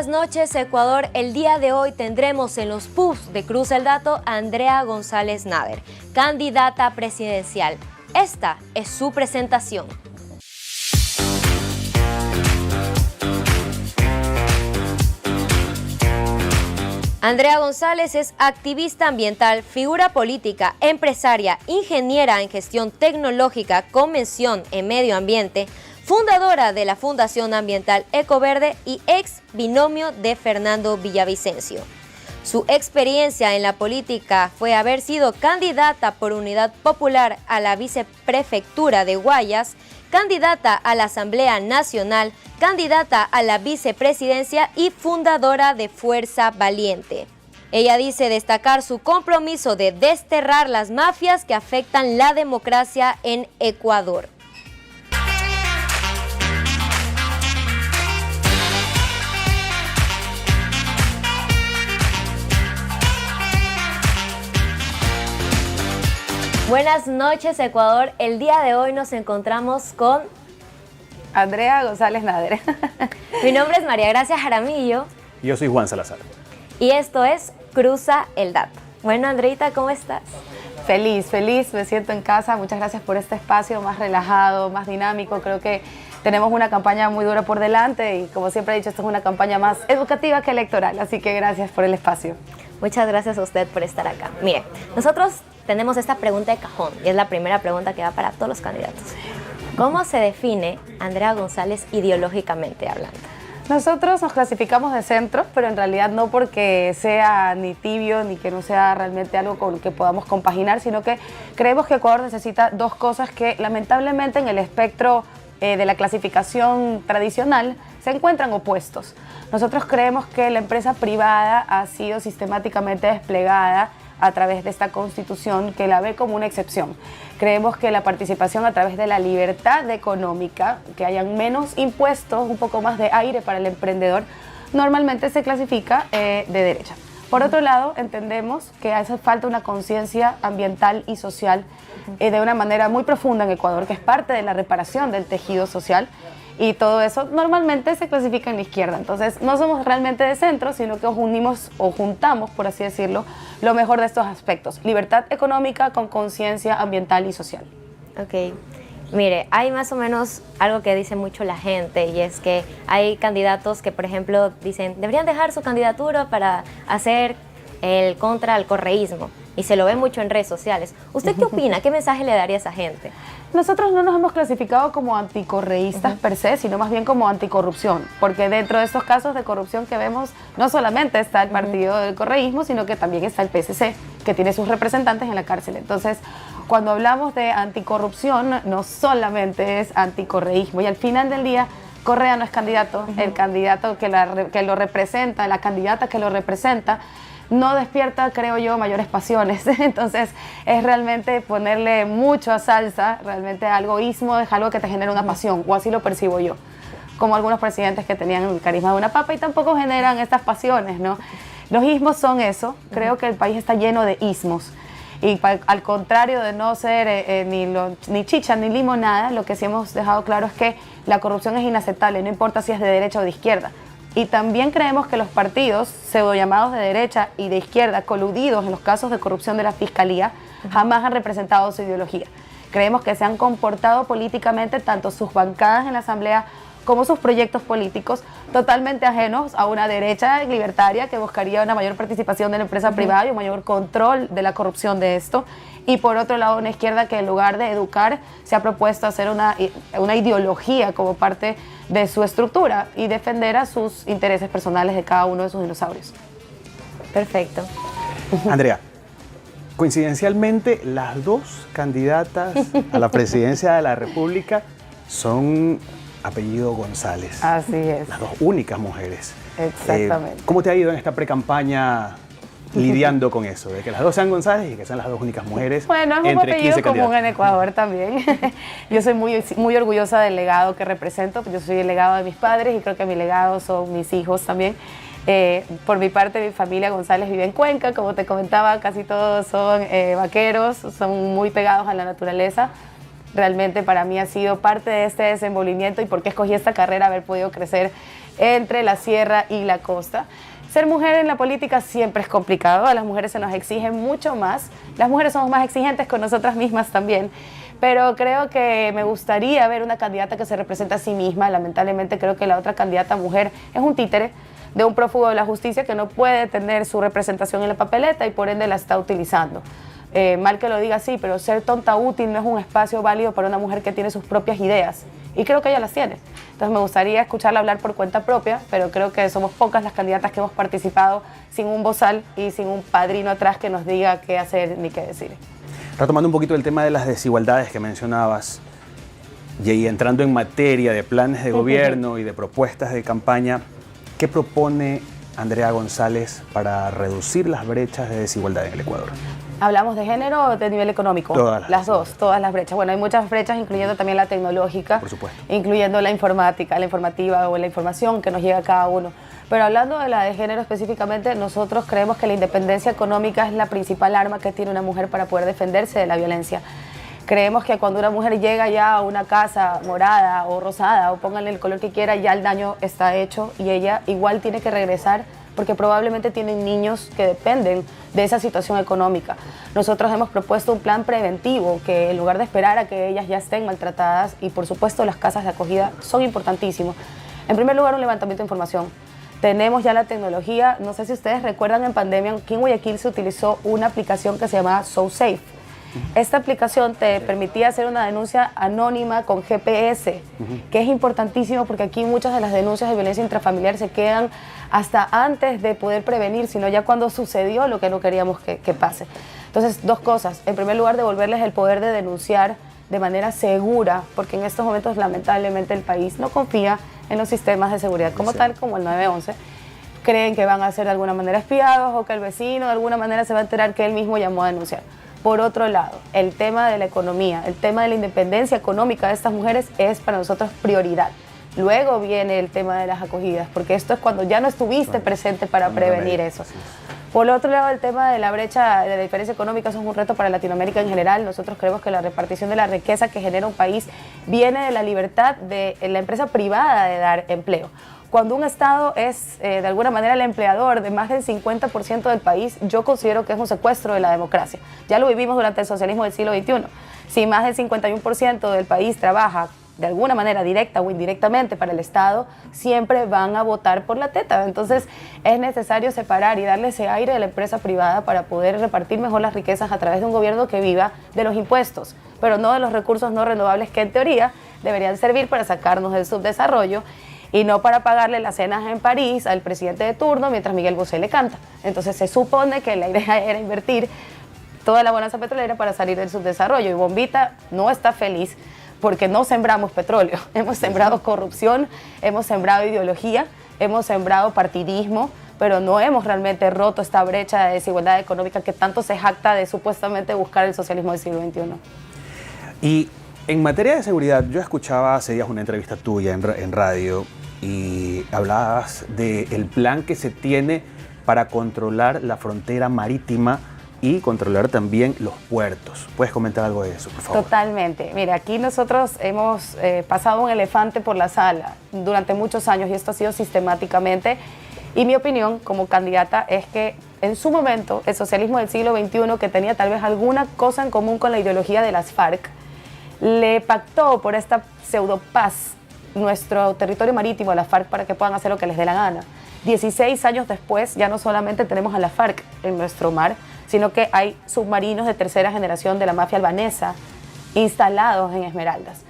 noches, Ecuador. El día de hoy tendremos en los pubs de Cruza el Dato a Andrea González Nader, candidata presidencial. Esta es su presentación. Andrea González es activista ambiental, figura política, empresaria, ingeniera en gestión tecnológica con mención en medio ambiente, fundadora de la Fundación Ambiental Ecoverde y ex binomio de Fernando Villavicencio. Su experiencia en la política fue haber sido candidata por Unidad Popular a la viceprefectura de Guayas, candidata a la Asamblea Nacional, candidata a la vicepresidencia y fundadora de Fuerza Valiente. Ella dice destacar su compromiso de desterrar las mafias que afectan la democracia en Ecuador. Buenas noches, Ecuador. El día de hoy nos encontramos con Andrea González Nader. Mi nombre es María Gracia Jaramillo. Yo soy Juan Salazar. Y esto es Cruza el Dato. Bueno, Andreita, ¿cómo estás? Feliz, me siento en casa. Muchas gracias por este espacio más relajado, más dinámico. Creo que tenemos una campaña muy dura por delante y, como siempre he dicho, esto es una campaña más educativa que electoral. Así que gracias por el espacio. Muchas gracias a usted por estar acá. Mire, nosotros tenemos esta pregunta de cajón y es la primera pregunta que va para todos los candidatos. ¿Cómo se define Andrea González ideológicamente hablando? Nosotros nos clasificamos de centro, pero en realidad no porque sea ni tibio ni que no sea realmente algo con lo que podamos compaginar, sino que creemos que Ecuador necesita dos cosas que lamentablemente en el espectro de la clasificación tradicional se encuentran opuestos. Nosotros creemos que la empresa privada ha sido sistemáticamente desplegada a través de esta constitución que la ve como una excepción. Creemos que la participación a través de la libertad económica, que hayan menos impuestos, un poco más de aire para el emprendedor, normalmente se clasifica de derecha. Por otro lado, entendemos que hace falta una conciencia ambiental y social de una manera muy profunda en Ecuador, que es parte de la reparación del tejido social, y todo eso normalmente se clasifica en la izquierda. Entonces no somos realmente de centro, sino que unimos o juntamos, por así decirlo, lo mejor de estos aspectos. Libertad económica con conciencia ambiental y social. Ok. Mire, hay más o menos algo que dice mucho la gente y es que hay candidatos que, por ejemplo, dicen deberían dejar su candidatura para hacer el contra al correísmo y se lo ve mucho en redes sociales. ¿Usted qué opina? ¿Qué mensaje le daría a esa gente? Nosotros no nos hemos clasificado como anticorreístas per se, sino más bien como anticorrupción, porque dentro de estos casos de corrupción que vemos, no solamente está el partido del correísmo, sino que también está el PSC, que tiene sus representantes en la cárcel. Entonces, cuando hablamos de anticorrupción, no solamente es anticorreísmo, y al final del día, Correa no es candidato, el candidato que lo representa, la candidata que lo representa, no despierta, creo yo, mayores pasiones. Entonces, es realmente ponerle mucho a salsa, realmente al egoísmo es algo que te genera una pasión, o así lo percibo yo. Como algunos presidentes que tenían el carisma de una papa y tampoco generan estas pasiones, ¿no? Los ismos son eso. Creo que el país está lleno de ismos. Y al contrario de no ser ni chicha ni limonada, lo que sí hemos dejado claro es que la corrupción es inaceptable, no importa si es de derecha o de izquierda. Y también creemos que los partidos pseudo llamados de derecha y de izquierda, coludidos en los casos de corrupción de la Fiscalía, jamás han representado su ideología. Creemos que se han comportado políticamente tanto sus bancadas en la Asamblea como sus proyectos políticos totalmente ajenos a una derecha libertaria que buscaría una mayor participación de la empresa privada y un mayor control de la corrupción de esto. Y por otro lado, una izquierda que en lugar de educar se ha propuesto hacer una ideología como parte de su estructura y defender a sus intereses personales de cada uno de sus dinosaurios. Perfecto. Andrea, coincidencialmente, las dos candidatas a la presidencia de la República son apellido González. Así es. Las dos únicas mujeres. Exactamente. ¿Cómo te ha ido en esta precampaña lidiando con eso, de que las dos sean González y que sean las dos únicas mujeres? Bueno, es un apellido común en Ecuador también. Yo soy muy orgullosa del legado que represento. Yo soy el legado de mis padres y creo que mi legado son mis hijos también. Por mi parte, mi familia González vive en Cuenca, como te comentaba, casi todos son vaqueros, son muy pegados a la naturaleza. realmente para mí ha sido parte de este desenvolvimiento y por qué escogí esta carrera, haber podido crecer entre la sierra y la costa. Ser mujer en la política siempre es complicado, a las mujeres se nos exige mucho más, las mujeres somos más exigentes con nosotras mismas también, pero creo que me gustaría ver una candidata que se represente a sí misma. Lamentablemente creo que la otra candidata mujer es un títere de un prófugo de la justicia que no puede tener su representación en la papeleta y por ende la está utilizando. Mal que lo diga así, pero ser tonta útil no es un espacio válido para una mujer que tiene sus propias ideas, y creo que ella las tiene. Entonces me gustaría escucharla hablar por cuenta propia, pero creo que somos pocas las candidatas que hemos participado sin un bozal y sin un padrino atrás que nos diga qué hacer ni qué decir. Retomando un poquito el tema de las desigualdades que mencionabas, y entrando en materia de planes de gobierno y de propuestas de campaña, ¿qué propone Andrea González para reducir las brechas de desigualdad en el Ecuador? ¿Hablamos de género o de nivel económico? Todas las dos, todas las brechas. Bueno, hay muchas brechas, incluyendo también la tecnológica, por supuesto, incluyendo la informática, la informativa o la información que nos llega a cada uno. Pero hablando de la de género específicamente, nosotros creemos que la independencia económica es la principal arma que tiene una mujer para poder defenderse de la violencia. Creemos que cuando una mujer llega ya a una casa morada o rosada, o pónganle el color que quiera, ya el daño está hecho y ella igual tiene que regresar, porque probablemente tienen niños que dependen de esa situación económica. Nosotros hemos propuesto un plan preventivo que, en lugar de esperar a que ellas ya estén maltratadas, y por supuesto las casas de acogida son importantísimos. En primer lugar, un levantamiento de información. Tenemos ya la tecnología, no sé si ustedes recuerdan, en pandemia aquí en Guayaquil se utilizó una aplicación que se llamaba SoSafe. Esta aplicación te permitía hacer una denuncia anónima con GPS, que es importantísimo porque aquí muchas de las denuncias de violencia intrafamiliar se quedan hasta antes de poder prevenir, sino ya cuando sucedió lo que no queríamos que pase. Entonces, dos cosas. En primer lugar, devolverles el poder de denunciar de manera segura, porque en estos momentos lamentablemente el país no confía en los sistemas de seguridad como tal, como el 911. Creen que van a ser de alguna manera espiados o que el vecino de alguna manera se va a enterar que él mismo llamó a denunciar. Por otro lado, el tema de la economía, el tema de la independencia económica de estas mujeres es para nosotros prioridad. Luego viene el tema de las acogidas, porque esto es cuando ya no estuviste presente para prevenir eso. Por otro lado, el tema de la brecha, de la diferencia económica, eso es un reto para Latinoamérica en general. Nosotros creemos que la repartición de la riqueza que genera un país viene de la libertad de la empresa privada de dar empleo. Cuando un Estado es, de alguna manera, el empleador de más del 50% del país, yo considero que es un secuestro de la democracia. Ya lo vivimos durante el socialismo del siglo XXI. Si más del 51% del país trabaja de alguna manera directa o indirectamente para el Estado, siempre van a votar por la teta. Entonces es necesario separar y darle ese aire a la empresa privada para poder repartir mejor las riquezas a través de un gobierno que viva de los impuestos, pero no de los recursos no renovables que en teoría deberían servir para sacarnos del subdesarrollo y no para pagarle las cenas en París al presidente de turno mientras Miguel Bosé le canta. Entonces se supone que la idea era invertir toda la bonanza petrolera para salir del subdesarrollo, y Bombita no está feliz porque no sembramos petróleo, hemos sembrado corrupción, hemos sembrado ideología, hemos sembrado partidismo, pero no hemos realmente roto esta brecha de desigualdad económica que tanto se jacta de supuestamente buscar el socialismo del siglo XXI. Y en materia de seguridad, yo escuchaba hace días una entrevista tuya en radio y hablabas del plan que se tiene para controlar la frontera marítima y controlar también los puertos. ¿Puedes comentar algo de eso, por favor? Totalmente. Mira, aquí nosotros hemos pasado un elefante por la sala durante muchos años y esto ha sido sistemáticamente. Y mi opinión como candidata es que en su momento el socialismo del siglo XXI, que tenía tal vez alguna cosa en común con la ideología de las FARC, le pactó por esta pseudo paz nuestro territorio marítimo a las FARC para que puedan hacer lo que les dé la gana. 16 años después ya no solamente tenemos a la FARC en nuestro mar, sino que hay submarinos de tercera generación de la mafia albanesa instalados en Esmeraldas.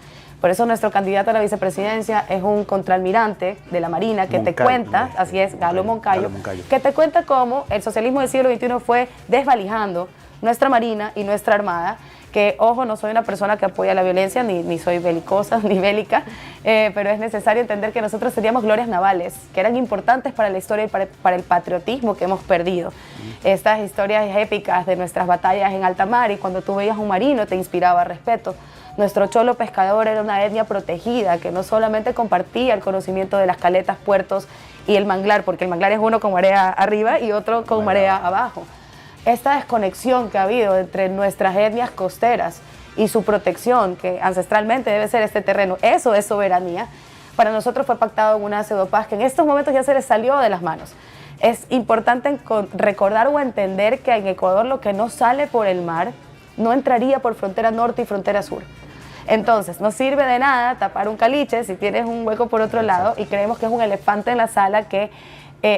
Por eso nuestro candidato a la vicepresidencia es un contraalmirante de la Marina que te cuenta, así es, Galo Moncayo, que te cuenta cómo el socialismo del siglo XXI fue desvalijando nuestra Marina y nuestra Armada, que, ojo, no soy una persona que apoya la violencia, ni soy belicosa, ni bélica, pero es necesario entender que nosotros teníamos glorias navales, que eran importantes para la historia y para el patriotismo que hemos perdido. Estas historias épicas de nuestras batallas en alta mar, y cuando tú veías un marino te inspiraba respeto. Nuestro cholo pescador era una etnia protegida, que no solamente compartía el conocimiento de las caletas, puertos y el manglar, porque el manglar es uno con marea arriba y otro con marea abajo. Esta desconexión que ha habido entre nuestras etnias costeras y su protección, que ancestralmente debe ser este terreno, eso es soberanía, para nosotros fue pactado en una pseudopaz que en estos momentos ya se les salió de las manos. Es importante recordar o entender que en Ecuador lo que no sale por el mar no entraría por frontera norte y frontera sur. Entonces, no sirve de nada tapar un caliche si tienes un hueco por otro lado, y creemos que es un elefante en la sala que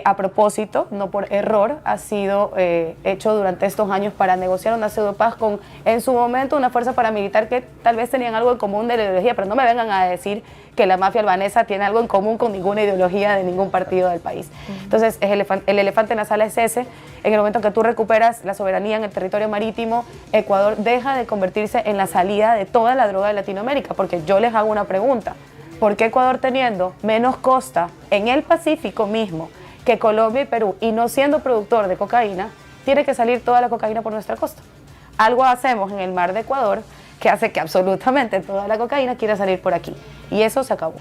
a propósito, no por error, ha sido hecho durante estos años para negociar una pseudopaz con, en su momento, una fuerza paramilitar que tal vez tenían algo en común de la ideología, pero no me vengan a decir que la mafia albanesa tiene algo en común con ninguna ideología de ningún partido del país. Entonces, el elefante en la sala es ese. En el momento que tú recuperas la soberanía en el territorio marítimo, Ecuador deja de convertirse en la salida de toda la droga de Latinoamérica, porque yo les hago una pregunta. ¿Por qué Ecuador, teniendo menos costa en el Pacífico mismo que Colombia y Perú, y no siendo productor de cocaína, tiene que salir toda la cocaína por nuestra costa? Algo hacemos en el mar de Ecuador que hace que absolutamente toda la cocaína quiera salir por aquí, y eso se acabó.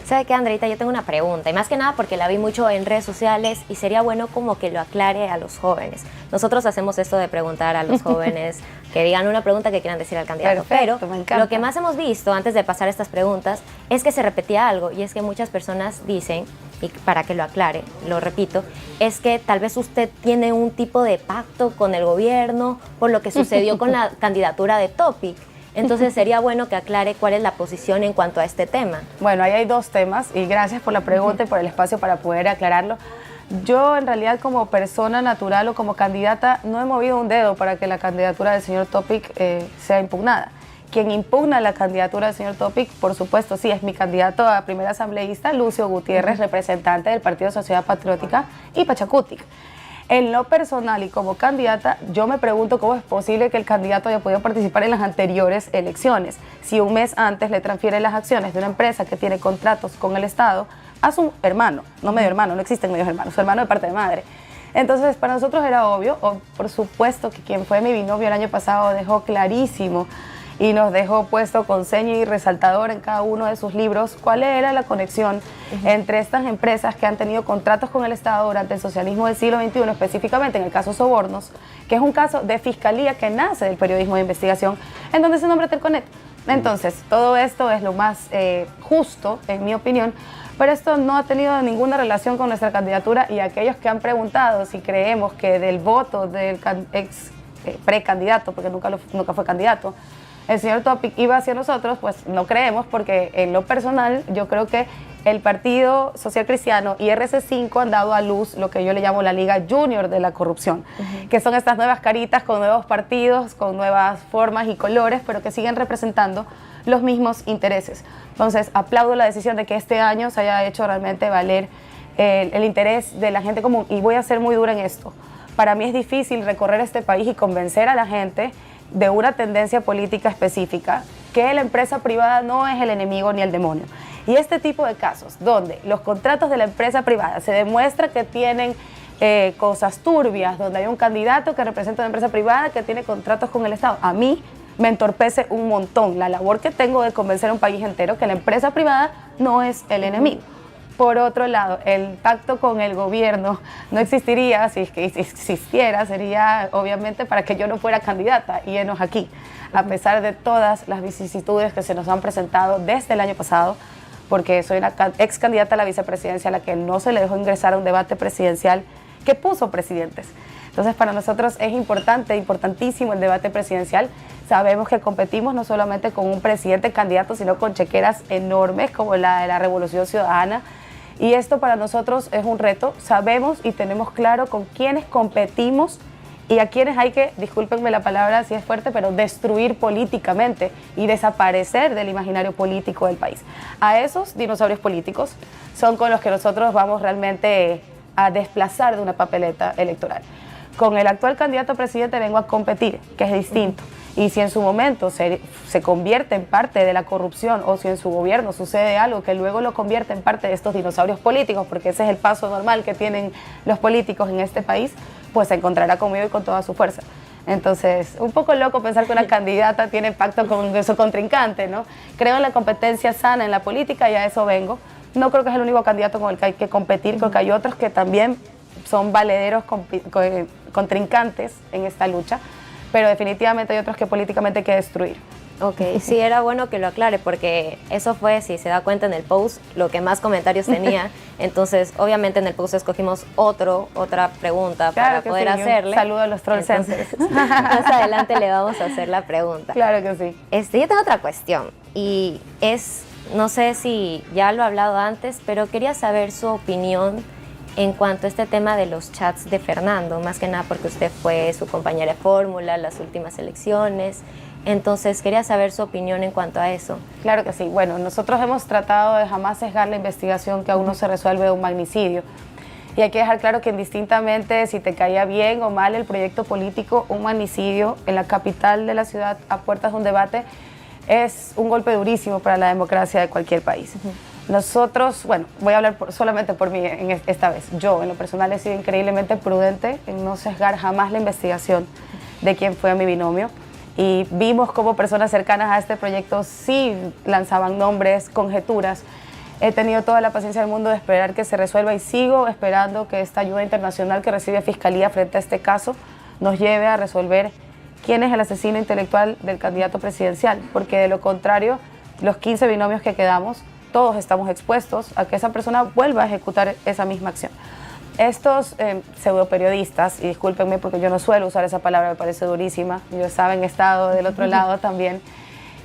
¿Sabe qué, Andreita? Yo tengo una pregunta, y más que nada porque la vi mucho en redes sociales y sería bueno como que lo aclare a los jóvenes. Nosotros hacemos esto de preguntar a los jóvenes que digan una pregunta que quieran decir al candidato. Perfecto, pero me encanta. lo que más hemos visto antes de pasar estas preguntas es que se repetía algo, y es que muchas personas dicen, y para que lo aclare, lo repito, es que tal vez usted tiene un tipo de pacto con el gobierno por lo que sucedió con la candidatura de Topic. Entonces sería bueno que aclare cuál es la posición en cuanto a este tema. Bueno, ahí hay dos temas, y gracias por la pregunta y por el espacio para poder aclararlo. Yo, en realidad, como persona natural o como candidata, no he movido un dedo para que la candidatura del señor Topic sea impugnada. Quien impugna la candidatura del señor Topic, por supuesto, sí, es mi candidato a primer asambleísta, Lucio Gutiérrez, representante del Partido Sociedad Patriótica y Pachacutic. En lo personal y como candidata, yo me pregunto cómo es posible que el candidato haya podido participar en las anteriores elecciones, si un mes antes le transfiere las acciones de una empresa que tiene contratos con el Estado a su hermano, no medio hermano, no existen medios hermanos, su hermano de parte de madre. Entonces, para nosotros era obvio, por supuesto que quien fue mi binomio el año pasado dejó clarísimo y nos dejó puesto con seña y resaltador en cada uno de sus libros cuál era la conexión entre estas empresas que han tenido contratos con el Estado durante el socialismo del siglo XXI, específicamente en el caso Sobornos, que es un caso de fiscalía que nace del periodismo de investigación, en donde se nombra Telconet. Entonces, todo esto es lo más justo, en mi opinión, pero esto no ha tenido ninguna relación con nuestra candidatura, y aquellos que han preguntado si creemos que del voto del ex precandidato, porque nunca fue candidato, el señor Topic iba hacia nosotros, pues no creemos, porque en lo personal yo creo que el Partido Social Cristiano y RC5 han dado a luz lo que yo le llamo la Liga Junior de la corrupción, que son estas nuevas caritas con nuevos partidos, con nuevas formas y colores, pero que siguen representando los mismos intereses. Entonces, aplaudo la decisión de que este año se haya hecho realmente valer el interés de la gente común, y voy a ser muy dura en esto. Para mí es difícil recorrer este país y convencer a la gente de una tendencia política específica, que la empresa privada no es el enemigo ni el demonio. Y este tipo de casos, donde los contratos de la empresa privada se demuestra que tienen cosas turbias, donde hay un candidato que representa una empresa privada que tiene contratos con el Estado, a mí me entorpece un montón la labor que tengo de convencer a un país entero que la empresa privada no es el enemigo. Por otro lado, el pacto con el gobierno no existiría. Si existiera, sería obviamente para que yo no fuera candidata, y enos aquí, a pesar de todas las vicisitudes que se nos han presentado desde el año pasado, porque soy una ex candidata a la vicepresidencia a la que no se le dejó ingresar a un debate presidencial que puso presidentes. Entonces, para nosotros es importantísimo el debate presidencial. Sabemos que competimos no solamente con un presidente candidato, sino con chequeras enormes como la de la Revolución Ciudadana. Y esto para nosotros es un reto. Sabemos y tenemos claro con quiénes competimos y a quienes hay que, discúlpenme la palabra si es fuerte, pero destruir políticamente y desaparecer del imaginario político del país. A esos dinosaurios políticos son con los que nosotros vamos realmente a desplazar de una papeleta electoral. Con el actual candidato a presidente vengo a competir, que es distinto. Y si en su momento se convierte en parte de la corrupción, o si en su gobierno sucede algo que luego lo convierte en parte de estos dinosaurios políticos, porque ese es el paso normal que tienen los políticos en este país, pues se encontrará conmigo y con toda su fuerza. Entonces, un poco loco pensar que una candidata tiene pacto con su contrincante, ¿no? Creo en la competencia sana en la política y a eso vengo. No creo que es el único candidato con el que hay que competir, creo que hay otros que también son valederos contrincantes en esta lucha. pero definitivamente hay otros que políticamente hay que destruir. Ok, sí, era bueno que lo aclare porque eso fue, si se da cuenta en el post, lo que más comentarios tenía. Entonces, obviamente en el post escogimos otra pregunta para poder hacerle. Saludo a los trolls. Más adelante le vamos a hacer la pregunta. Claro que sí. Yo tengo otra cuestión y no sé si ya lo he hablado antes, pero quería saber su opinión en cuanto a este tema de los chats de Fernando, más que nada porque usted fue su compañera de fórmula en las últimas elecciones. Entonces, quería saber su opinión en cuanto a eso. Claro que sí. Bueno, nosotros hemos tratado de jamás sesgar la investigación que aún no se resuelve de un magnicidio. Y hay que dejar claro que indistintamente si te caía bien o mal el proyecto político, un magnicidio en la capital de la ciudad a puertas de un debate es un golpe durísimo para la democracia de cualquier país. Nosotros, bueno, voy a hablar solamente por mí esta vez. Yo, en lo personal, he sido increíblemente prudente en no sesgar jamás la investigación de quién fue mi binomio. Y vimos cómo personas cercanas a este proyecto sí lanzaban nombres, conjeturas. He tenido toda la paciencia del mundo de esperar que se resuelva y sigo esperando que esta ayuda internacional que recibe Fiscalía frente a este caso nos lleve a resolver quién es el asesino intelectual del candidato presidencial, porque de lo contrario, los 15 binomios que quedamos, todos estamos expuestos a que esa persona vuelva a ejecutar esa misma acción. Estos pseudoperiodistas, y discúlpenme porque yo no suelo usar esa palabra, me parece durísima, yo saben, he estado del otro lado también,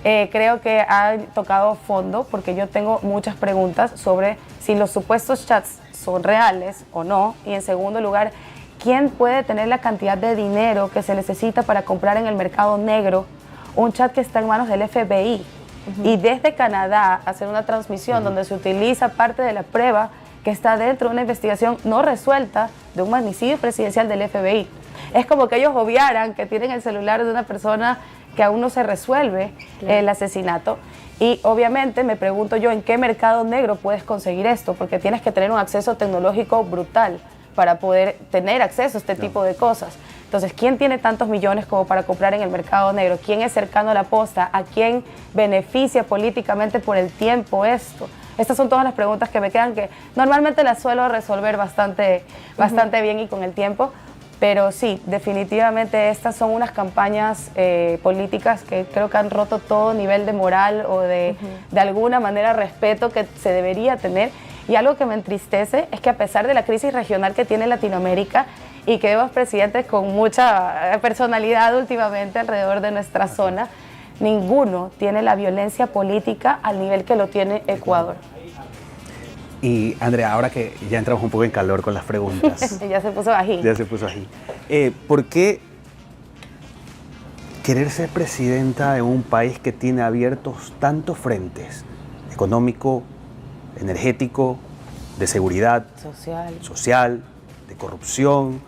creo que han tocado fondo porque yo tengo muchas preguntas sobre si los supuestos chats son reales o no, y en segundo lugar, ¿quién puede tener la cantidad de dinero que se necesita para comprar en el mercado negro un chat que está en manos del FBI? Y desde Canadá hacer una transmisión donde se utiliza parte de la prueba que está dentro de una investigación no resuelta de un magnicidio presidencial del FBI. Es como que ellos obviaran que tienen el celular de una persona que aún no se resuelve el asesinato. Y obviamente me pregunto yo, ¿en qué mercado negro puedes conseguir esto? Porque tienes que tener un acceso tecnológico brutal para poder tener acceso a este tipo de cosas. Entonces, ¿quién tiene tantos millones como para comprar en el mercado negro? ¿Quién es cercano a la posta? ¿A quién beneficia políticamente por el tiempo esto? Estas son todas las preguntas que me quedan, que normalmente las suelo resolver bastante bien y con el tiempo, pero sí, definitivamente estas son unas campañas políticas que creo que han roto todo nivel de moral o de alguna manera respeto que se debería tener. Y algo que me entristece es que a pesar de la crisis regional que tiene Latinoamérica y que vemos presidentes con mucha personalidad últimamente alrededor de nuestra zona, ninguno tiene la violencia política al nivel que lo tiene Ecuador. Y Andrea, ahora que ya entramos un poco en calor con las preguntas. Ya se puso ají. Ya se puso ají. ¿Por qué querer ser presidenta de un país que tiene abiertos tantos frentes? Económico, energético, de seguridad, social, de corrupción,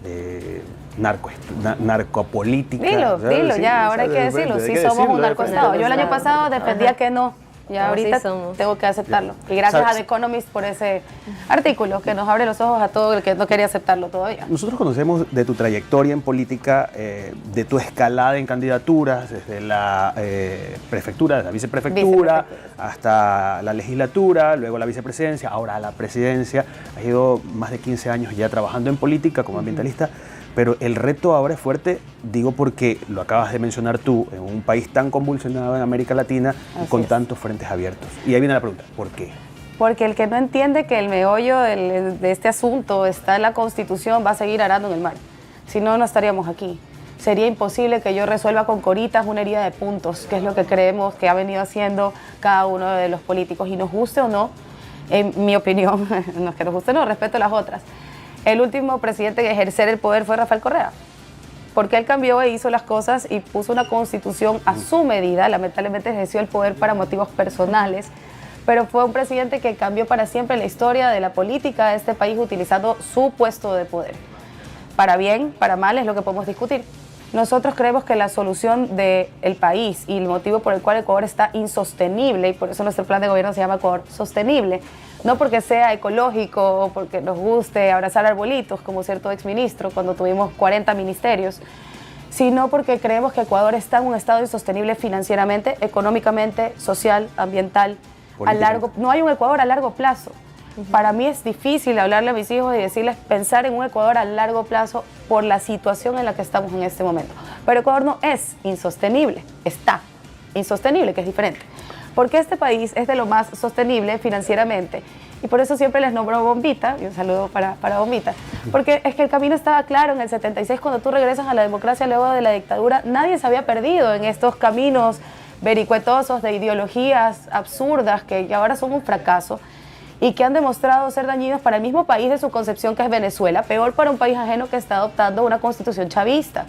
de narcopolítica. Dilo, ya, ahora hay que decirlo. Sí, somos un narcoestado. Yo el año pasado defendía que no. Ya ahorita tengo que aceptarlo. Y gracias a The Economist por ese artículo que nos abre los ojos a todo el que no quería aceptarlo todavía. Nosotros conocemos de tu trayectoria en política, de tu escalada en candidaturas, desde la prefectura, desde la viceprefectura, hasta la legislatura, luego la vicepresidencia, ahora la presidencia. Has ido más de 15 años ya trabajando en política como ambientalista. Pero el reto ahora es fuerte, digo porque lo acabas de mencionar tú, en un país tan convulsionado en América Latina y con tantos frentes abiertos. Y ahí viene la pregunta, ¿por qué? Porque el que no entiende que el meollo de este asunto está en la Constitución va a seguir arando en el mar. Si no, no estaríamos aquí. Sería imposible que yo resuelva con coritas una herida de puntos, que es lo que creemos que ha venido haciendo cada uno de los políticos. Y nos guste o no, en mi opinión, no es que nos guste o no, respeto las otras. El último presidente que ejercer el poder fue Rafael Correa, porque él cambió e hizo las cosas y puso una constitución a su medida. Lamentablemente ejerció el poder para motivos personales, pero fue un presidente que cambió para siempre la historia de la política de este país utilizando su puesto de poder. Para bien, para mal es lo que podemos discutir. Nosotros creemos que la solución del país y el motivo por el cual Ecuador está insostenible, y por eso nuestro plan de gobierno se llama Ecuador Sostenible, no porque sea ecológico o porque nos guste abrazar arbolitos, como cierto exministro cuando tuvimos 40 ministerios, sino porque creemos que Ecuador está en un estado insostenible financieramente, económicamente, social, ambiental. No hay un Ecuador a largo plazo. Para mí es difícil hablarle a mis hijos y decirles pensar en un Ecuador a largo plazo por la situación en la que estamos en este momento. Pero Ecuador no es insostenible, está insostenible, que es diferente. Porque este país es de lo más sostenible financieramente. Y por eso siempre les nombro Bombita, y un saludo para Bombita, porque es que el camino estaba claro en el 76, cuando tú regresas a la democracia luego de la dictadura, nadie se había perdido en estos caminos vericuetosos de ideologías absurdas que ahora son un fracaso y que han demostrado ser dañinos para el mismo país de su concepción, que es Venezuela, peor para un país ajeno que está adoptando una constitución chavista.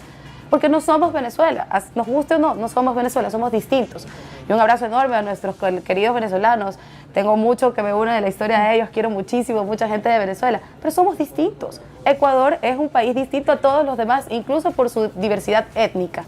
Porque no somos Venezuela, nos guste o no, no somos Venezuela, somos distintos. Y un abrazo enorme a nuestros queridos venezolanos. Tengo mucho que me une de la historia de ellos, quiero muchísimo, mucha gente de Venezuela, pero somos distintos. Ecuador es un país distinto a todos los demás, incluso por su diversidad étnica.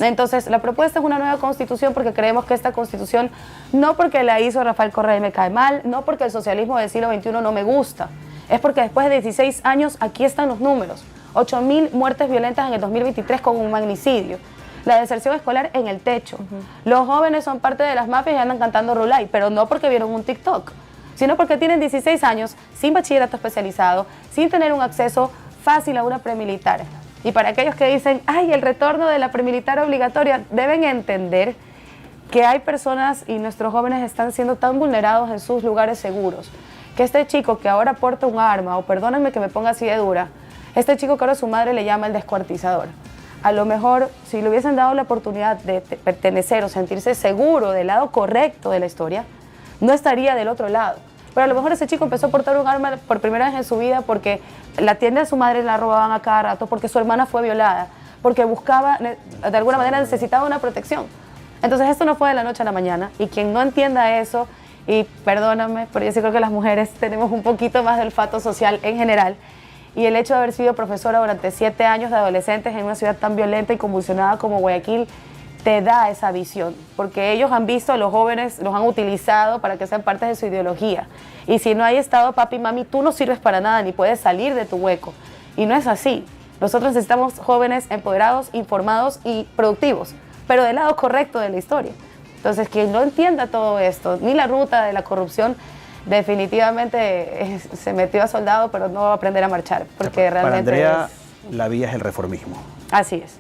Entonces, la propuesta es una nueva constitución porque creemos que esta constitución, no porque la hizo Rafael Correa y me cae mal, no porque el socialismo del siglo XXI no me gusta, es porque después de 16 años aquí están los números. 8.000 muertes violentas en el 2023 con un magnicidio. La deserción escolar en el techo. Los jóvenes son parte de las mafias y andan cantando Rulay, pero no porque vieron un TikTok, sino porque tienen 16 años sin bachillerato especializado, sin tener un acceso fácil a una premilitar. Y para aquellos que dicen, ay, el retorno de la premilitar obligatoria, deben entender que hay personas y nuestros jóvenes están siendo tan vulnerados en sus lugares seguros, que este chico que ahora porta un arma, o perdónenme que me ponga así de dura, este chico que ahora su madre le llama el descuartizador. A lo mejor, si le hubiesen dado la oportunidad de pertenecer o sentirse seguro del lado correcto de la historia, no estaría del otro lado. Pero a lo mejor ese chico empezó a portar un arma por primera vez en su vida porque la tienda de su madre la robaban a cada rato, porque su hermana fue violada, porque buscaba, de alguna manera necesitaba una protección. Entonces esto no fue de la noche a la mañana, y quien no entienda eso, y perdóname, pero yo sí creo que las mujeres tenemos un poquito más de olfato social en general, y el hecho de haber sido profesora durante 7 años de adolescentes en una ciudad tan violenta y convulsionada como Guayaquil, te da esa visión, porque ellos han visto a los jóvenes, los han utilizado para que sean parte de su ideología. Y si no hay estado, papi, mami, tú no sirves para nada, ni puedes salir de tu hueco. Y no es así. Nosotros necesitamos jóvenes empoderados, informados y productivos, pero del lado correcto de la historia. Entonces, quien no entienda todo esto, ni la ruta de la corrupción, definitivamente se metió a soldado, pero no va a aprender a marchar, porque realmente para Andrea, la vía es el reformismo. Así es,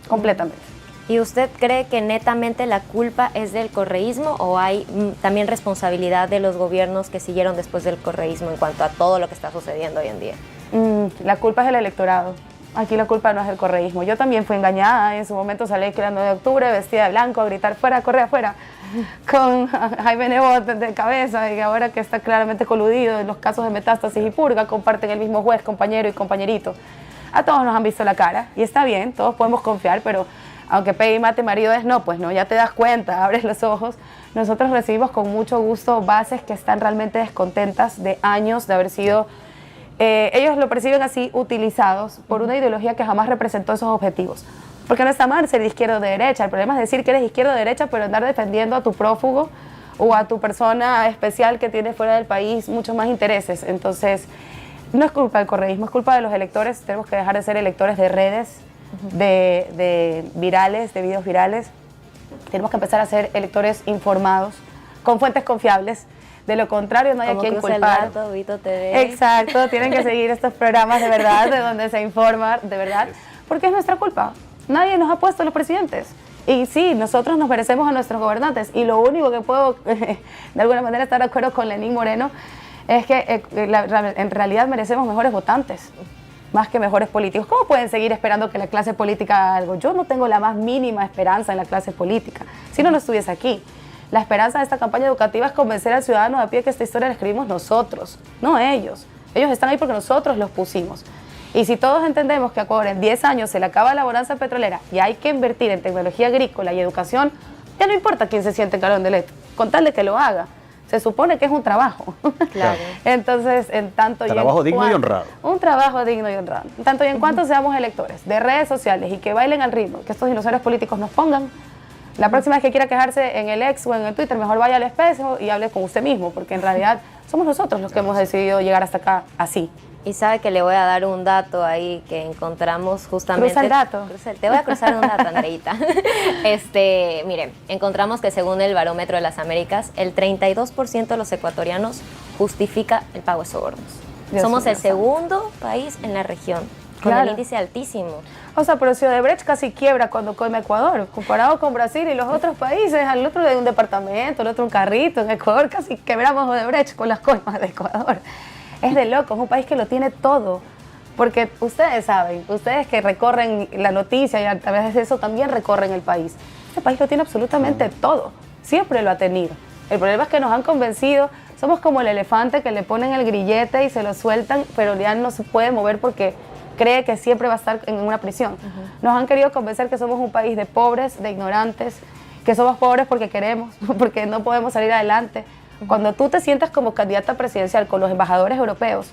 completamente. ¿Y usted cree que netamente la culpa es del correísmo o hay también responsabilidad de los gobiernos que siguieron después del correísmo en cuanto a todo lo que está sucediendo hoy en día? La culpa es del electorado. Aquí la culpa no es del correísmo. Yo también fui engañada. En su momento salí que era 9 de octubre, vestida de blanco, a gritar fuera, corre afuera, con Jaime Nebot de cabeza, y ahora que está claramente coludido en los casos de Metástasis y Purga, comparten el mismo juez, compañero y compañerito. A todos nos han visto la cara, y está bien, todos podemos confiar, pero aunque pegue y mate marido es no, pues no, ya te das cuenta, abres los ojos. Nosotros recibimos con mucho gusto bases que están realmente descontentas de años de haber sido... ellos lo perciben así, utilizados por una ideología que jamás representó esos objetivos. Porque no está mal ser de izquierda o de derecha, el problema es decir que eres izquierda o derecha, pero andar defendiendo a tu prófugo o a tu persona especial que tiene fuera del país muchos más intereses. Entonces, no es culpa del correísmo, es culpa de los electores. Tenemos que dejar de ser electores de redes, de virales, de videos virales. Tenemos que empezar a ser electores informados, con fuentes confiables. De lo contrario, no hay a quien culpar. Exacto, tienen que seguir estos programas de verdad, de donde se informa de verdad, porque es nuestra culpa. Nadie nos ha puesto los presidentes. Y sí, nosotros nos merecemos a nuestros gobernantes. Y lo único que puedo, de alguna manera, estar de acuerdo con Lenín Moreno, es que en realidad merecemos mejores votantes, más que mejores políticos. ¿Cómo pueden seguir esperando que la clase política haga algo? Yo no tengo la más mínima esperanza en la clase política, si no estuviese aquí. La esperanza de esta campaña educativa es convencer al ciudadano de a pie que esta historia la escribimos nosotros, no ellos. Ellos están ahí porque nosotros los pusimos. Y si todos entendemos que a Ecuador en 10 años se le acaba la bonanza petrolera y hay que invertir en tecnología agrícola y educación, ya no importa quién se siente en Calón de Leto, con tal de que lo haga. Se supone que es un trabajo. Claro. Entonces, en tanto trabajo digno y honrado. Un trabajo digno y honrado. En tanto y en cuanto seamos electores de redes sociales y que bailen al ritmo que estos dinosaurios políticos nos pongan, la próxima vez que quiera quejarse en el ex o en el Twitter, mejor vaya al espejo y hable con usted mismo, porque en realidad somos nosotros los que hemos decidido llegar hasta acá así. Y sabe que le voy a dar un dato ahí que encontramos justamente. Cruza el dato. Te voy a cruzar un dato, Andreita. Mire, encontramos que según el Barómetro de las Américas, el 32% de los ecuatorianos justifica el pago de sobornos. Somos el segundo país en la región, con el índice altísimo. O sea, pero si Odebrecht casi quiebra cuando come Ecuador, comparado con Brasil y los otros países, al otro de un departamento, al otro un carrito, en Ecuador casi quebramos Odebrecht con las coimas de Ecuador. Es de loco, es un país que lo tiene todo. Porque ustedes saben, ustedes que recorren la noticia y a través de eso también recorren el país. Este país lo tiene absolutamente todo, siempre lo ha tenido. El problema es que nos han convencido, somos como el elefante que le ponen el grillete y se lo sueltan, pero ya no se puede mover porque cree que siempre va a estar en una prisión. Nos han querido convencer que somos un país de pobres, de ignorantes, que somos pobres porque queremos, porque no podemos salir adelante. Cuando tú te sientas como candidata presidencial con los embajadores europeos,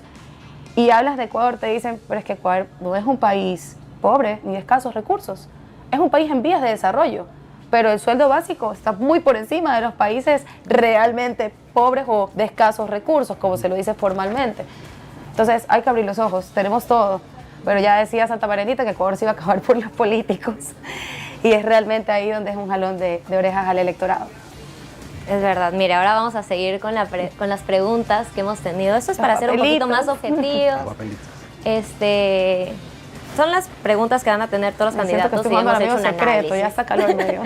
y hablas de Ecuador, te dicen, pero es que Ecuador no es un país pobre ni de escasos recursos. Es un país en vías de desarrollo, pero el sueldo básico está muy por encima de los países realmente pobres o de escasos recursos, como se lo dice formalmente. Entonces hay que abrir los ojos, tenemos todo. Pero ya decía Santa Marenita que Ecuador se iba a acabar por los políticos. Y es realmente ahí donde es un jalón de orejas al electorado. Es verdad. Mire, ahora vamos a seguir con las preguntas que hemos tenido. Esto es para ser un poquito más objetivos. Son las preguntas que van a tener todos los candidatos. Que hemos hecho un secreto, ya está calor medio.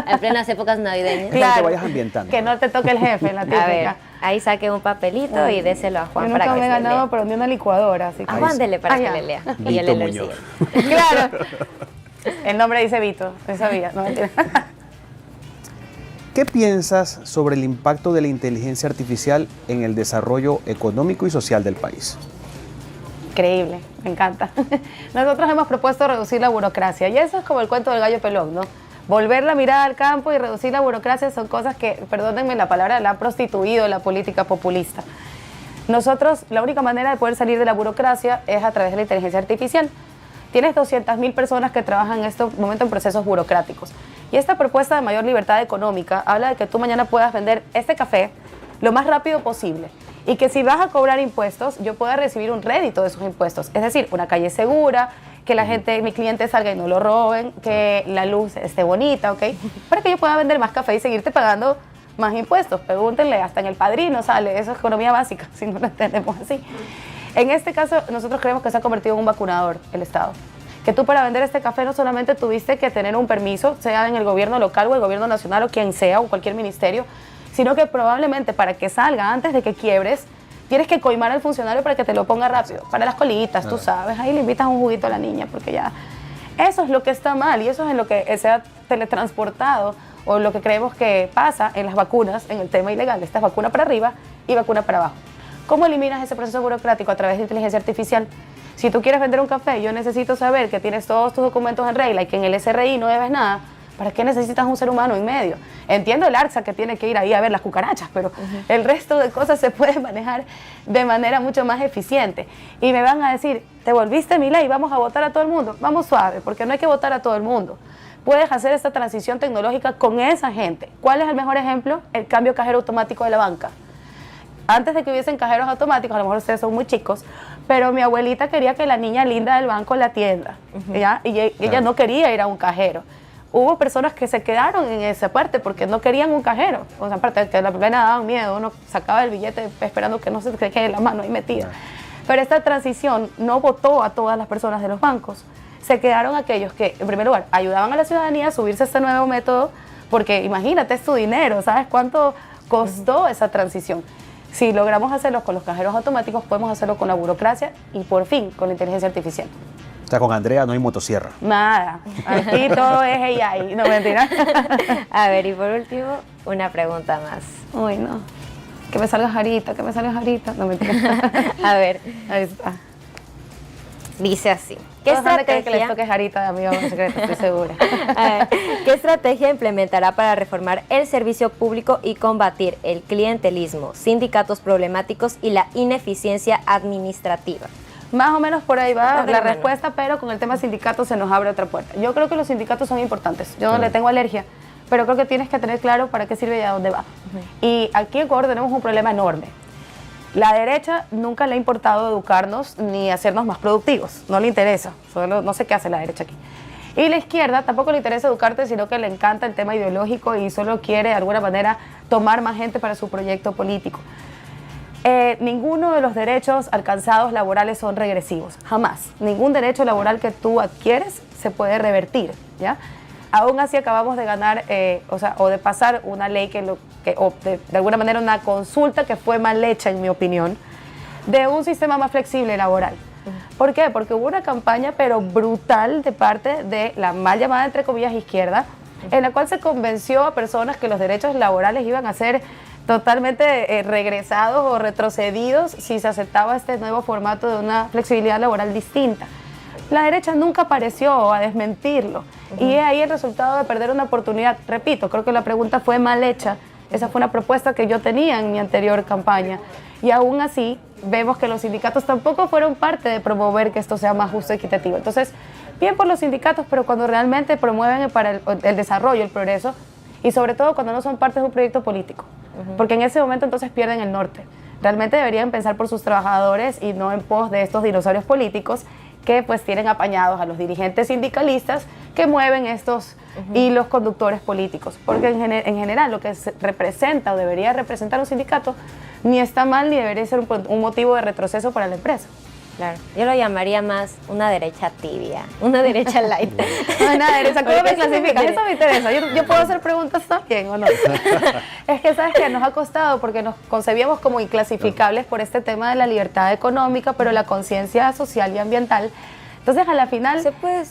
En plenas épocas navideñas. Claro, que vayas ambientando. Que no te toque el jefe, la típica. A ver, ahí saque un papelito y déselo a Juan para que se lea. Yo nunca me he ganado, pero ni una licuadora. Así que a Juan dele para que le lea. Y yo le leo el siguiente. Claro. El nombre dice Vito, yo sabía. No, ¿Qué piensas sobre el impacto de la inteligencia artificial en el desarrollo económico y social del país? Increíble, me encanta. Nosotros hemos propuesto reducir la burocracia y eso es como el cuento del gallo pelón, ¿no? Volver la mirada al campo y reducir la burocracia son cosas que, perdónenme la palabra, la ha prostituido la política populista. Nosotros, la única manera de poder salir de la burocracia es a través de la inteligencia artificial. Tienes 200.000 personas que trabajan en este momento en procesos burocráticos. Y esta propuesta de mayor libertad económica habla de que tú mañana puedas vender este café lo más rápido posible. Y que si vas a cobrar impuestos, yo pueda recibir un rédito de esos impuestos. Es decir, una calle segura, que la gente, mi cliente salga y no lo roben, que la luz esté bonita, ¿ok? Para que yo pueda vender más café y seguirte pagando más impuestos. Pregúntenle, hasta en El Padrino sale, eso es economía básica, si no lo entendemos así. En este caso, nosotros creemos que se ha convertido en un vacunador el Estado. Que tú para vender este café no solamente tuviste que tener un permiso, sea en el gobierno local o el gobierno nacional o quien sea, o cualquier ministerio, sino que probablemente para que salga antes de que quiebres, tienes que coimar al funcionario para que te lo ponga rápido. Para las colitas, tú sabes, ahí le invitas un juguito a la niña, porque ya... Eso es lo que está mal y eso es en lo que se ha teletransportado o lo que creemos que pasa en las vacunas, en el tema ilegal. Esta es vacuna para arriba y vacuna para abajo. ¿Cómo eliminas ese proceso burocrático? A través de inteligencia artificial. Si tú quieres vender un café, yo necesito saber que tienes todos tus documentos en regla y que en el SRI no debes nada. ¿Para qué necesitas un ser humano en medio? Entiendo el ARSA que tiene que ir ahí a ver las cucarachas, pero el resto de cosas se puede manejar de manera mucho más eficiente. Y me van a decir, te volviste mi ley, vamos a votar a todo el mundo. Vamos suave, porque no hay que votar a todo el mundo. Puedes hacer esta transición tecnológica con esa gente. ¿Cuál es el mejor ejemplo? El cambio cajero automático de la banca. Antes de que hubiesen cajeros automáticos, a lo mejor ustedes son muy chicos, pero mi abuelita quería que la niña linda del banco la atienda, ¿ya? Y ella no quería ir a un cajero. Hubo personas que se quedaron en esa parte porque no querían un cajero. O sea, aparte de que la plena daban miedo, uno sacaba el billete esperando que no se te quede la mano ahí metida. Pero esta transición no votó a todas las personas de los bancos. Se quedaron aquellos que, en primer lugar, ayudaban a la ciudadanía a subirse a este nuevo método, porque imagínate, es tu dinero, ¿sabes cuánto costó esa transición? Si logramos hacerlo con los cajeros automáticos, podemos hacerlo con la burocracia y, por fin, con la inteligencia artificial. O sea, con Andrea no hay motosierra. Nada, aquí todo es AI, no mentira. A ver, y por último, una pregunta más. Uy, no. Que me salga Jarita, que me salga Jarita. No mentira. A ver, Ahí está. dice así. ¿Qué Todos van a querer que les estrategia, toque Jarita de amigo secreto, estoy segura. ¿Qué estrategia implementará para reformar el servicio público y combatir el clientelismo, sindicatos problemáticos y la ineficiencia administrativa? Más o menos por ahí va la Bueno. respuesta, pero con el tema sindicatos se nos abre otra puerta. Yo creo que los sindicatos son importantes. Yo no le tengo alergia, pero creo que tienes que tener claro para qué sirve y a dónde va. Y aquí en Ecuador tenemos un problema enorme. La derecha nunca le ha importado educarnos ni hacernos más productivos. No le interesa. Solo, no sé qué hace la derecha aquí. Y la izquierda tampoco le interesa educarte, sino que le encanta el tema ideológico y solo quiere de alguna manera tomar más gente para su proyecto político. Ninguno de los derechos alcanzados laborales son regresivos, jamás. Ningún derecho laboral que tú adquieres se puede revertir, ¿ya? Aún así acabamos de ganar, o de pasar una ley de alguna manera una consulta que fue mal hecha, en mi opinión, de un sistema más flexible laboral. ¿Por qué? Porque hubo una campaña pero brutal de parte de la mal llamada, entre comillas, izquierda, en la cual se convenció a personas que los derechos laborales iban a ser totalmente regresados o retrocedidos si se aceptaba este nuevo formato de una flexibilidad laboral distinta. La derecha nunca apareció a desmentirlo y es ahí el resultado de perder una oportunidad. Repito, creo que la pregunta fue mal hecha. Esa fue una propuesta que yo tenía en mi anterior campaña y aún así vemos que los sindicatos tampoco fueron parte de promover que esto sea más justo y equitativo. Entonces, bien por los sindicatos, pero cuando realmente promueven para el desarrollo, el progreso, y sobre todo cuando no son parte de un proyecto político, porque en ese momento entonces pierden el norte. Realmente deberían pensar por sus trabajadores y no en pos de estos dinosaurios políticos que pues tienen apañados a los dirigentes sindicalistas que mueven estos hilos conductores políticos, porque en general lo que representa o debería representar un sindicato ni está mal ni debería ser un motivo de retroceso para la empresa. Claro, yo lo llamaría más una derecha tibia, una derecha light. Una derecha, ¿cómo me clasificas? Eso me interesa. Yo puedo hacer preguntas también, ¿o no? Es que, ¿sabes qué? Nos ha costado porque nos concebíamos como inclasificables por este tema de la libertad económica, pero la conciencia social y ambiental. Entonces, a la final,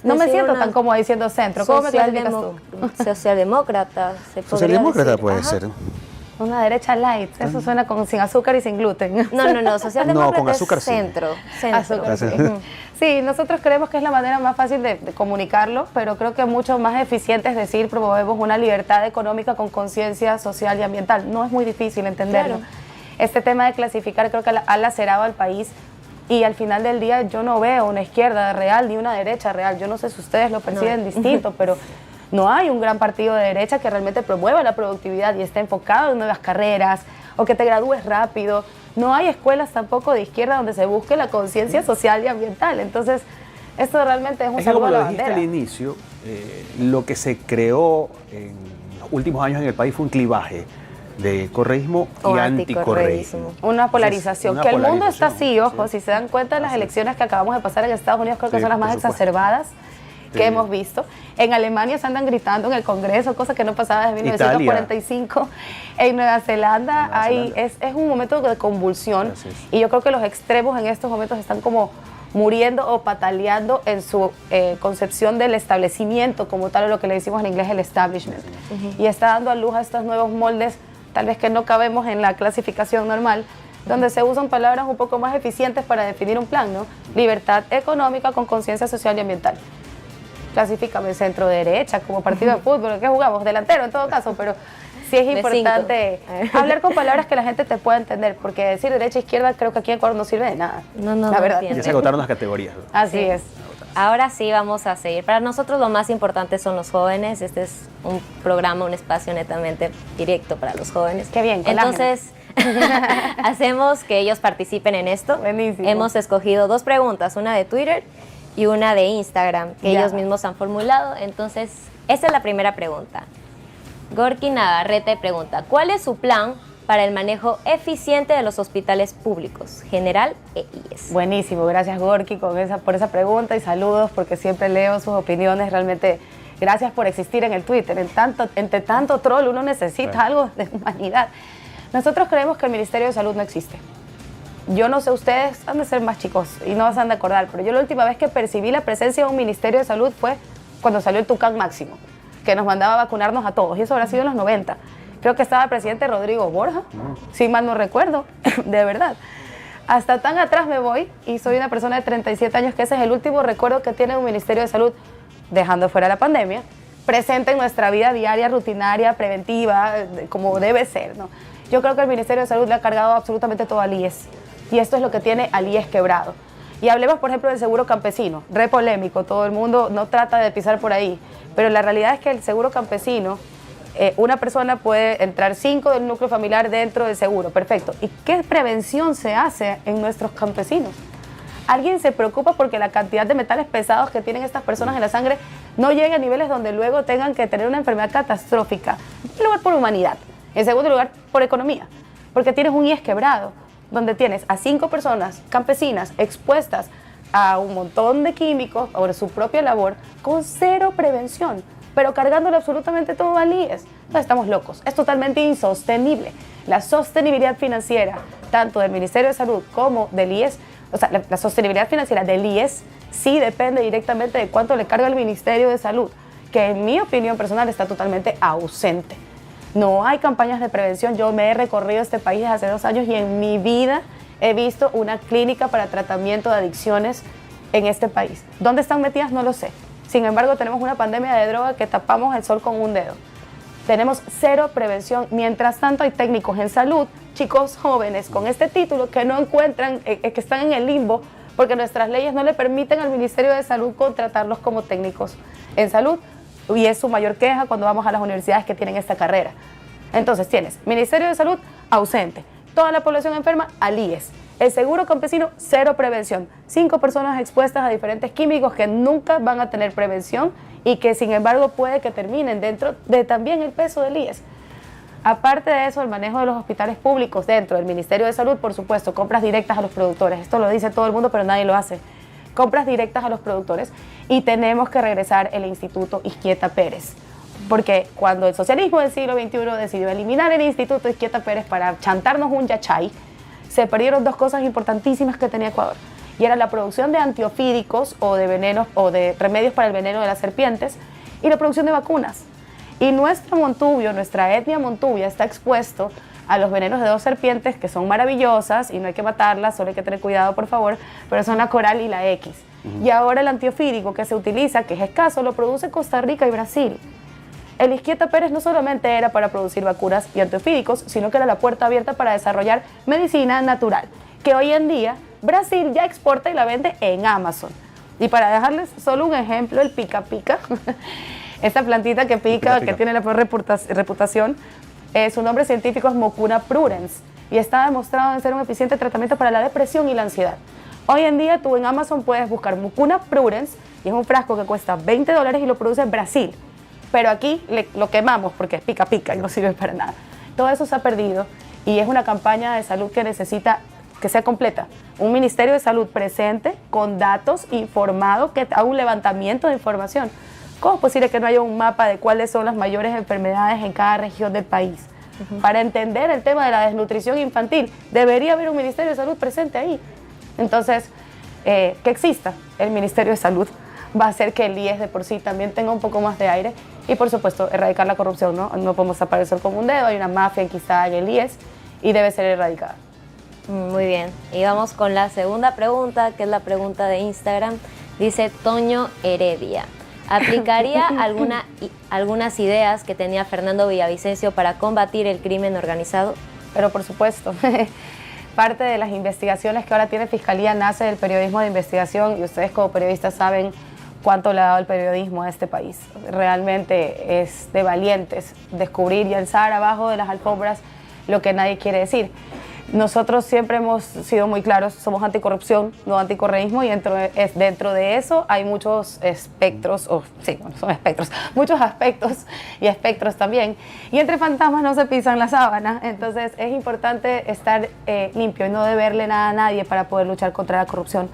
no me siento tan cómoda diciendo centro. ¿Cómo me clasificas tú? Socialdemócrata. Socialdemócrata puede ser. Una derecha light, eso suena sin azúcar y sin gluten. No, socialdemócrata con azúcar, es centro. Azúcar, sí. Sí, nosotros creemos que es la manera más fácil de comunicarlo, pero creo que mucho más eficiente es decir, promovemos una libertad económica con conciencia social y ambiental. No es muy difícil entenderlo. Claro. Este tema de clasificar creo que ha lacerado al país y al final del día yo no veo una izquierda real ni una derecha real. Yo no sé si ustedes lo perciben distinto, pero no hay un gran partido de derecha que realmente promueva la productividad y esté enfocado en nuevas carreras o que te gradúes rápido. No hay escuelas tampoco de izquierda donde se busque la conciencia social y ambiental. Entonces, esto realmente es un saludo a la bandera. Como lo dijiste al inicio, lo que se creó en los últimos años en el país fue un clivaje de correísmo y anticorreísmo. Una polarización. Que el mundo está así, ojo, si se dan cuenta, las elecciones que acabamos de pasar en Estados Unidos creo que son las más exacerbadas que hemos visto. En Alemania se andan gritando en el Congreso, cosa que no pasaba desde 1945. En Nueva Zelanda es un momento de convulsión y yo creo que los extremos en estos momentos están como muriendo o pataleando en su concepción del establecimiento como tal, o lo que le decimos en inglés el establishment. Y está dando a luz a estos nuevos moldes, tal vez que no cabemos en la clasificación normal, donde se usan palabras un poco más eficientes para definir un plan, ¿no? Libertad económica con conciencia social y ambiental. Clasifícame centro derecha, como partido de fútbol, ¿qué jugamos? Delantero en todo caso, pero sí es importante hablar con palabras que la gente te pueda entender, porque decir derecha e izquierda creo que aquí en Ecuador no sirve de nada. No, la verdad. Ya se agotaron las categorías. Así es. Ahora sí vamos a seguir. Para nosotros lo más importante son los jóvenes. Este es un programa, un espacio netamente directo para los jóvenes. Qué bien, entonces hacemos que ellos participen en esto. Buenísimo. Hemos escogido 2 preguntas, una de Twitter y una de Instagram, que ellos mismos han formulado. Entonces, esta es la primera pregunta. Gorky Navarrete pregunta, ¿cuál es su plan para el manejo eficiente de los hospitales públicos, general e IES? Buenísimo, gracias Gorky por esa pregunta y saludos porque siempre leo sus opiniones. Realmente, gracias por existir en el Twitter. Entre tanto troll uno necesita algo de humanidad. Nosotros creemos que el Ministerio de Salud no existe. Yo no sé, ustedes han de ser más chicos y no se han de acordar, pero yo la última vez que percibí la presencia de un Ministerio de Salud fue cuando salió el Tucán Máximo, que nos mandaba a vacunarnos a todos, y eso habrá sido en los 90. Creo que estaba el presidente Rodrigo Borja, si mal no recuerdo, de verdad. Hasta tan atrás me voy y soy una persona de 37 años que ese es el último recuerdo que tiene un Ministerio de Salud, dejando fuera la pandemia, presente en nuestra vida diaria, rutinaria, preventiva, como debe ser, ¿no? Yo creo que el Ministerio de Salud le ha cargado absolutamente todo al IES. Y esto es lo que tiene al IES quebrado. Y hablemos, por ejemplo, del seguro campesino, re polémico, todo el mundo no trata de pisar por ahí, pero la realidad es que el seguro campesino, una persona puede entrar 5 del núcleo familiar dentro del seguro, perfecto. ¿Y qué prevención se hace en nuestros campesinos? ¿Alguien se preocupa porque la cantidad de metales pesados que tienen estas personas en la sangre no llegue a niveles donde luego tengan que tener una enfermedad catastrófica? En primer lugar, por humanidad. En segundo lugar, por economía, porque tienes un IES quebrado. donde tienes a 5 personas campesinas expuestas a un montón de químicos por su propia labor, con cero prevención, pero cargándole absolutamente todo al IES. No, estamos locos, es totalmente insostenible. La sostenibilidad financiera, tanto del Ministerio de Salud como del IES, o sea, la sostenibilidad financiera del IES sí depende directamente de cuánto le carga el Ministerio de Salud, que en mi opinión personal está totalmente ausente. No hay campañas de prevención. Yo me he recorrido este país hace 2 años y en mi vida he visto una clínica para tratamiento de adicciones en este país. ¿Dónde están metidas? No lo sé. Sin embargo, tenemos una pandemia de droga que tapamos el sol con un dedo. Tenemos cero prevención. Mientras tanto, hay técnicos en salud, chicos jóvenes con este título que no encuentran, que están en el limbo porque nuestras leyes no le permiten al Ministerio de Salud contratarlos como técnicos en salud, y es su mayor queja cuando vamos a las universidades que tienen esta carrera. Entonces tienes Ministerio de Salud ausente, toda la población enferma al IES, el seguro campesino cero prevención, 5 personas expuestas a diferentes químicos que nunca van a tener prevención y que sin embargo puede que terminen dentro de también el peso del IES. Aparte de eso, el manejo de los hospitales públicos dentro del Ministerio de Salud, por supuesto, compras directas a los productores. Esto lo dice todo el mundo, pero nadie lo hace. Compras directas a los productores, y tenemos que regresar el Instituto Izquieta Pérez. Porque cuando el socialismo del siglo XXI decidió eliminar el Instituto Izquieta Pérez para chantarnos un yachay, se perdieron 2 cosas importantísimas que tenía Ecuador. Y era la producción de antiofídicos o de venenos o de remedios para el veneno de las serpientes, y la producción de vacunas. Y nuestro Montubio, nuestra etnia Montubia, está expuesto a los venenos de 2 serpientes que son maravillosas y no hay que matarlas, solo hay que tener cuidado, por favor, pero son la coral y la X. Y ahora el antiofídico que se utiliza, que es escaso, lo produce Costa Rica y Brasil. El Izquieta Pérez no solamente era para producir vacunas y antiofídicos, sino que era la puerta abierta para desarrollar medicina natural, que hoy en día Brasil ya exporta y la vende en Amazon. Y para dejarles solo un ejemplo, el pica pica, esta plantita que pica, que tiene la peor reputación, su nombre científico es Mucuna prurens y está demostrado en ser un eficiente tratamiento para la depresión y la ansiedad. Hoy en día tú en Amazon puedes buscar Mucuna prurens y es un frasco que cuesta $20 y lo produce Brasil. Pero aquí lo quemamos porque es pica pica y no sirve para nada. Todo eso se ha perdido y es una campaña de salud que necesita que sea completa. Un Ministerio de Salud presente, con datos, informado, que haga un levantamiento de información. ¿Cómo es posible que no haya un mapa de cuáles son las mayores enfermedades en cada región del país? Para entender el tema de la desnutrición infantil, debería haber un Ministerio de Salud presente ahí. Entonces, que exista el Ministerio de Salud va a hacer que el IES de por sí también tenga un poco más de aire y, por supuesto, erradicar la corrupción, ¿no? No podemos tapar el sol con un dedo, hay una mafia enquistada en el IES y debe ser erradicada. Muy bien, y vamos con la segunda pregunta, que es la pregunta de Instagram. Dice Toño Heredia: ¿aplicaría algunas ideas que tenía Fernando Villavicencio para combatir el crimen organizado? Pero por supuesto, parte de las investigaciones que ahora tiene Fiscalía nace del periodismo de investigación y ustedes como periodistas saben cuánto le ha dado el periodismo a este país. Realmente es de valientes descubrir y alzar abajo de las alfombras lo que nadie quiere decir. Nosotros siempre hemos sido muy claros, somos anticorrupción, no anticorreísmo, y dentro de eso hay muchos espectros, son espectros, muchos aspectos y espectros también. Y entre fantasmas no se pisan la sábana, entonces es importante estar limpio y no deberle nada a nadie para poder luchar contra la corrupción.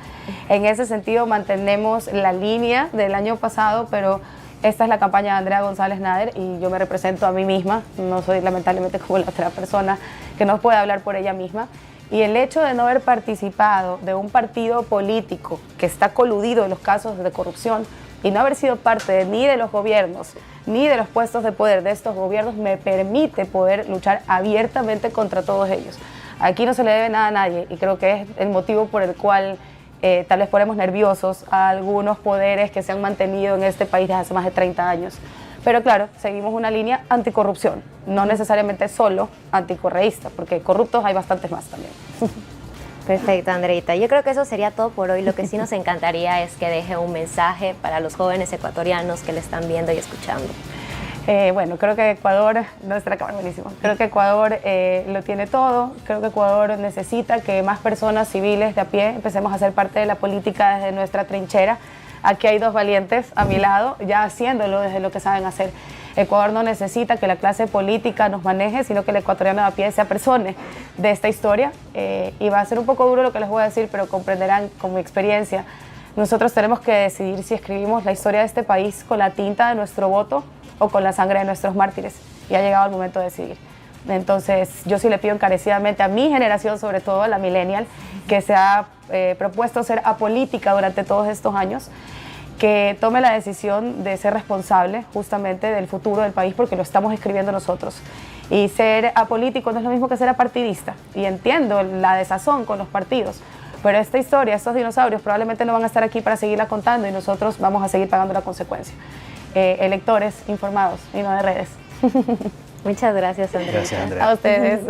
En ese sentido mantenemos la línea del año pasado, pero esta es la campaña de Andrea González Nader y yo me represento a mí misma, no soy lamentablemente como la otra persona que no puede hablar por ella misma. Y el hecho de no haber participado de un partido político que está coludido en los casos de corrupción y no haber sido parte ni de los gobiernos ni de los puestos de poder de estos gobiernos me permite poder luchar abiertamente contra todos ellos. Aquí no se le debe nada a nadie y creo que es el motivo por el cual tal vez ponemos nerviosos a algunos poderes que se han mantenido en este país desde hace más de 30 años. Pero claro, seguimos una línea anticorrupción, no necesariamente solo anticorreísta, porque corruptos hay bastantes más también. Perfecto, Andreita. Yo creo que eso sería todo por hoy. Lo que sí nos encantaría es que deje un mensaje para los jóvenes ecuatorianos que le están viendo y escuchando. Bueno, creo que Ecuador, nuestra cámara, buenísimo. Creo que Ecuador lo tiene todo. Creo que Ecuador necesita que más personas civiles de a pie empecemos a ser parte de la política desde nuestra trinchera, aquí hay dos valientes a mi lado, ya haciéndolo desde lo que saben hacer. Ecuador no necesita que la clase política nos maneje, sino que el ecuatoriano de a pie se apersone de esta historia. Y va a ser un poco duro lo que les voy a decir, pero comprenderán con mi experiencia. Nosotros tenemos que decidir si escribimos la historia de este país con la tinta de nuestro voto o con la sangre de nuestros mártires. Y ha llegado el momento de decidir. Entonces, yo sí le pido encarecidamente a mi generación, sobre todo a la millennial, que se ha propuesto ser apolítica durante todos estos años, que tome la decisión de ser responsable justamente del futuro del país, porque lo estamos escribiendo nosotros. Y ser apolítico no es lo mismo que ser apartidista. Y entiendo la desazón con los partidos, pero esta historia, estos dinosaurios probablemente no van a estar aquí para seguirla contando y nosotros vamos a seguir pagando la consecuencia. Electores informados y no de redes. Muchas gracias, Andrea. Gracias, Andrea. A ustedes.